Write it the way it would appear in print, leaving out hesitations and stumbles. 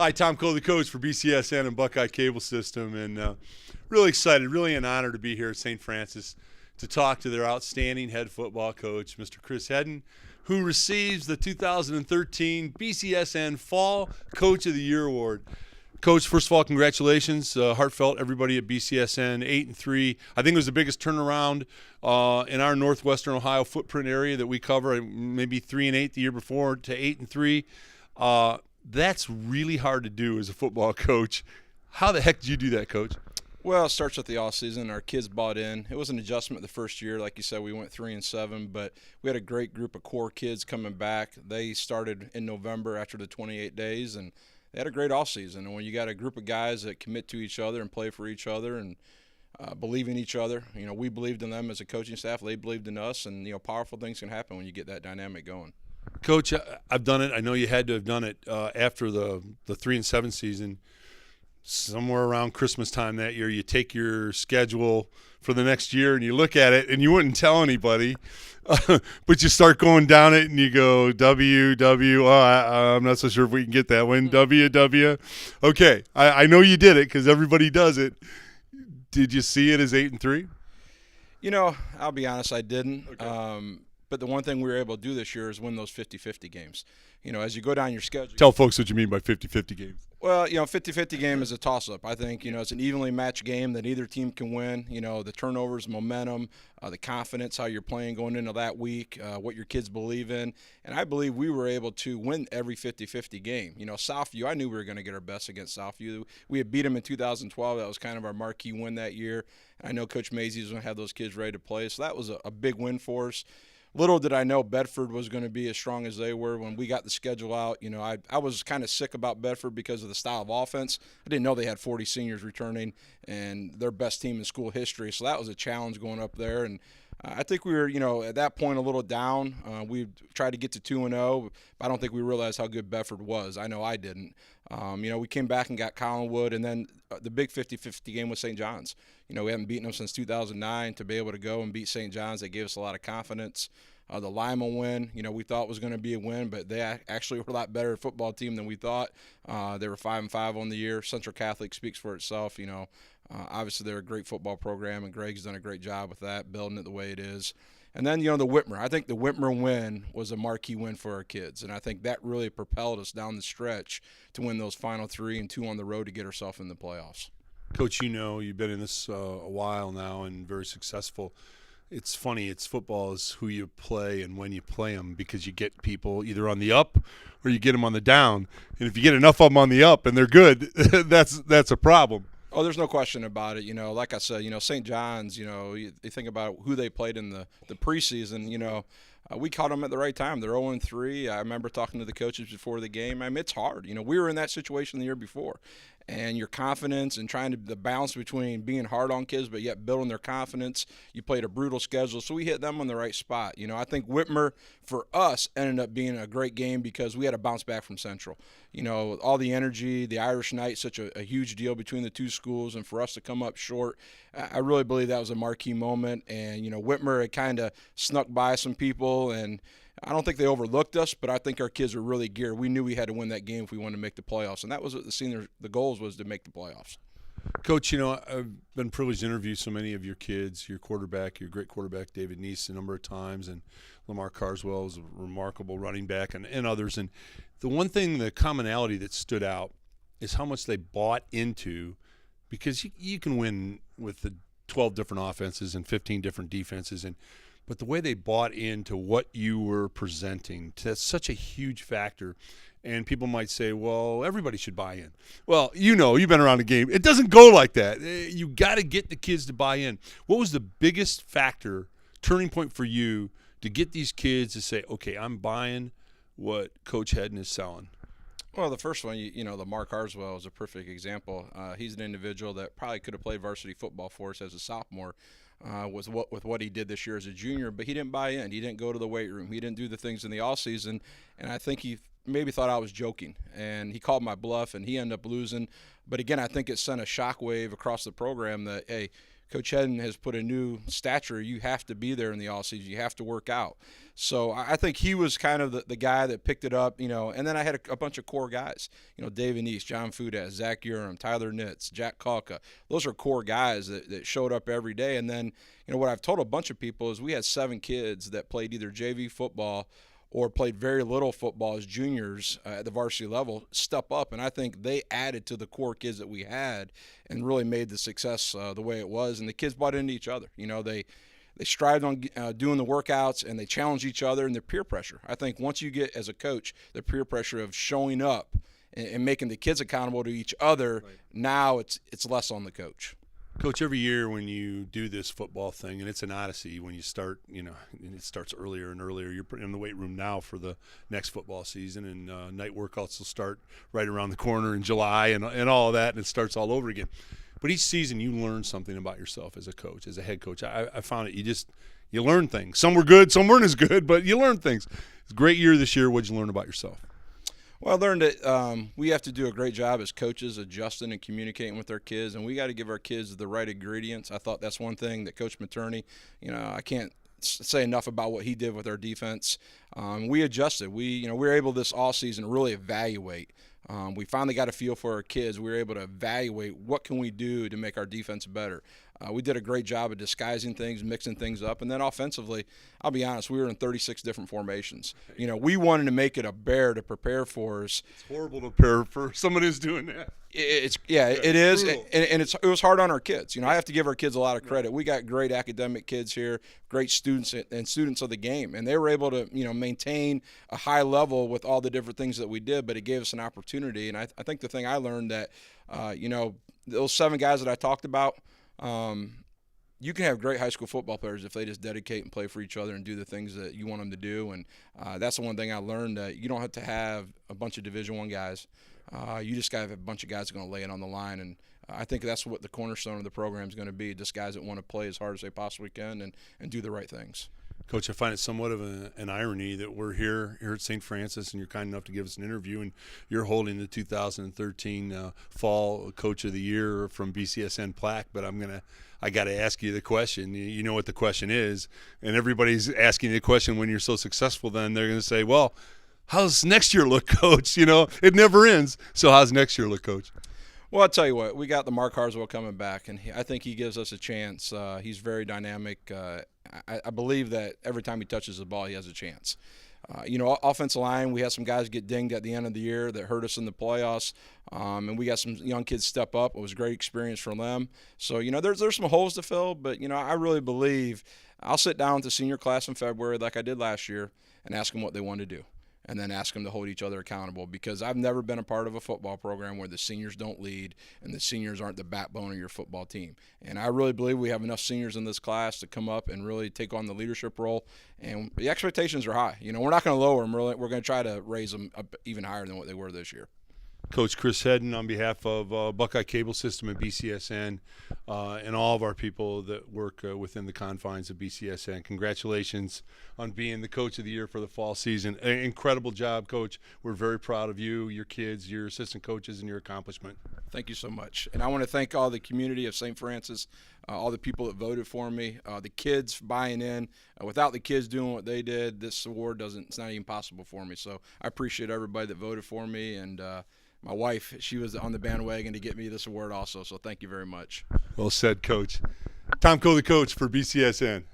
Hi, Tom Cole, the coach for BCSN and Buckeye Cable System, and really excited, really an honor to be here at St. Francis to talk to their outstanding head football coach, Mr. Chris Hedden, who receives the 2013 BCSN Fall Coach of the Year Award. Coach, first of all, congratulations, heartfelt. Everybody at BCSN 8-3. I think it was the biggest turnaround in our northwestern Ohio footprint area that we cover. Maybe 3-8 the year before to 8-3. That's really hard to do as a football coach. How the heck did you do that, Coach? Well, it starts with the off season. Our kids bought in. It was an adjustment the first year. Like you said, we went 3-7, but we had a great group of core kids coming back. They started in November after the 28 days, and they had a great off season. And when you got a group of guys that commit to each other and play for each other and believe in each other, we believed in them as a coaching staff. They believed in us, and powerful things can happen when you get that dynamic going. Coach, I've done it. I know you had to have done it after the 3-7 season. Somewhere around Christmas time that year, you take your schedule for the next year and you look at it, and you wouldn't tell anybody, but you start going down it and you go W. I'm not so sure if we can get that one. W. Okay, I know you did it because everybody does it. Did you see it as 8-3? I'll be honest, I didn't. Okay. But the one thing we were able to do this year is win those 50-50 games. As you go down your schedule. Tell folks what you mean by 50-50 games. Well, 50-50 game is a toss-up. I think, it's an evenly matched game that either team can win. The turnovers, momentum, the confidence, how you're playing going into that week, what your kids believe in. And I believe we were able to win every 50-50 game. Southview, I knew we were going to get our best against Southview. We had beat them in 2012. That was kind of our marquee win that year. I know Coach Mazey was going to have those kids ready to play. So that was a big win for us. Little did I know Bedford was going to be as strong as they were when we got the schedule out. I was kind of sick about Bedford because of the style of offense. I didn't know they had 40 seniors returning and their best team in school history. So that was a challenge going up there. And I think we were, at that point a little down. We tried to get to 2-0, but I don't think we realized how good Bedford was. I know I didn't. We came back and got Collinwood, and then the big 50-50 game was St. John's. We haven't beaten them since 2009. To be able to go and beat St. John's, they gave us a lot of confidence. The Lima win, we thought was going to be a win, but they actually were a lot better football team than we thought. They were 5-5 on the year. Central Catholic speaks for itself. Obviously they're a great football program, and Greg's done a great job with that, building it the way it is. And then, the Whitmer. I think the Whitmer win was a marquee win for our kids, and I think that really propelled us down the stretch to win those final 3 and 2 on the road to get ourselves in the playoffs. Coach, you've been in this a while now and very successful. It's funny, football is who you play and when you play them, because you get people either on the up or you get them on the down. And if you get enough of them on the up and they're good, that's a problem. Oh, there's no question about it. Like I said, St. John's, you think about who they played in the preseason, we caught them at the right time. They're 0-3. I remember talking to the coaches before the game. It's hard. We were in that situation the year before. And your confidence and trying to the balance between being hard on kids but yet building their confidence. You played a brutal schedule, so we hit them on the right spot. I think Whitmer, for us, ended up being a great game because we had to bounce back from Central. All the energy, the Irish night, such a huge deal between the two schools, and for us to come up short, I really believe that was a marquee moment. And, Whitmer had kind of snuck by some people, and I don't think they overlooked us, but I think our kids were really geared. We knew we had to win that game if we wanted to make the playoffs, and that was what the goals was, to make the playoffs. Coach, I've been privileged to interview so many of your kids, your quarterback, your great quarterback, David Neese, a number of times, and Lamar Carswell is a remarkable running back, and others. And the one thing, the commonality that stood out is how much they bought into, because you can win with the 12 different offenses and 15 different defenses, but the way they bought into what you were presenting, that's such a huge factor. And people might say, well, everybody should buy in. Well, you've been around the game. It doesn't go like that. You got to get the kids to buy in. What was the biggest factor, turning point for you to get these kids to say, okay, I'm buying what Coach Hedden is selling? Well, the first one, Lamar Carswell is a perfect example. He's an individual that probably could have played varsity football for us as a sophomore. With what he did this year as a junior, but he didn't buy in. He didn't go to the weight room. He didn't do the things in the off season, and I think he maybe thought I was joking, and he called my bluff, and he ended up losing. But again, I think it sent a shockwave across the program that, hey, Coach Hedden has put a new stature. You have to be there in the offseason. You have to work out. So I think he was kind of the guy that picked it up, and then I had a bunch of core guys, David Neese, John Fudas, Zach Urim, Tyler Nitz, Jack Kalka. Those are core guys that showed up every day. And then, what I've told a bunch of people is we had 7 kids that played either JV football or played very little football as juniors at the varsity level, step up. And I think they added to the core kids that we had and really made the success the way it was. And the kids bought into each other. They strived on doing the workouts, and they challenged each other and their peer pressure. I think once you get, as a coach, the peer pressure of showing up and making the kids accountable to each other, right. Now it's less on the coach. Coach, every year when you do this football thing, and it's an odyssey when you start, and it starts earlier and earlier. You're in the weight room now for the next football season, and night workouts will start right around the corner in July and all of that, and it starts all over again. But each season you learn something about yourself as a coach, as a head coach. I found it. You learn things. Some were good, some weren't as good, but you learn things. It's a great year this year. What did you learn about yourself? Well, I learned that we have to do a great job as coaches adjusting and communicating with our kids, and we got to give our kids the right ingredients. I thought that's one thing that Coach Materney, I can't say enough about what he did with our defense. We adjusted. We were able this all season to really evaluate. We finally got a feel for our kids. We were able to evaluate what can we do to make our defense better. We did a great job of disguising things, mixing things up, and then offensively, I'll be honest, we were in 36 different formations. We wanted to make it a bear to prepare for us. It's horrible to prepare for someone who's doing that. It is, and it was hard on our kids. I have to give our kids a lot of credit. We got great academic kids here, great students and students of the game, and they were able to maintain a high level with all the different things that we did. But it gave us an opportunity, and I think the thing I learned that those 7 guys that I talked about. You can have great high school football players if they just dedicate and play for each other and do the things that you want them to do. And that's the one thing I learned, that you don't have to have a bunch of Division I guys. You just got to have a bunch of guys that are going to lay it on the line. And I think that's what the cornerstone of the program is going to be, just guys that want to play as hard as they possibly can and do the right things. Coach, I find it somewhat of an irony that we're here at St. Francis, and you're kind enough to give us an interview, and you're holding the 2013 Fall Coach of the Year from BCSN plaque. But I got to ask you the question. You know what the question is, and everybody's asking the question when you're so successful. Then they're going to say, "Well, how's next year look, Coach?" It never ends. So how's next year look, Coach? Well, I'll tell you what, we got the Mark Harswell coming back, and I think he gives us a chance. He's very dynamic. I believe that every time he touches the ball, he has a chance. Offensive line, we had some guys get dinged at the end of the year that hurt us in the playoffs, and we got some young kids step up. It was a great experience for them. So, there's some holes to fill, but, I really believe I'll sit down with the senior class in February like I did last year and ask them what they want to do, and then ask them to hold each other accountable, because I've never been a part of a football program where the seniors don't lead and the seniors aren't the backbone of your football team. And I really believe we have enough seniors in this class to come up and really take on the leadership role. And the expectations are high. We're not going to lower them. We're going to try to raise them up even higher than what they were this year. Coach Chris Hedden, on behalf of Buckeye Cable System and BCSN and all of our people that work within the confines of BCSN, congratulations on being the Coach of the Year for the fall season. Incredible job, Coach. We're very proud of you, your kids, your assistant coaches, and your accomplishment. Thank you so much. And I want to thank all the community of St. Francis, all the people that voted for me, the kids buying in. Without the kids doing what they did, this award it's not even possible for me. So I appreciate everybody that voted for me, and my wife, she was on the bandwagon to get me this award also, so thank you very much. Well said, Coach. Tom Cole, the coach for BCSN.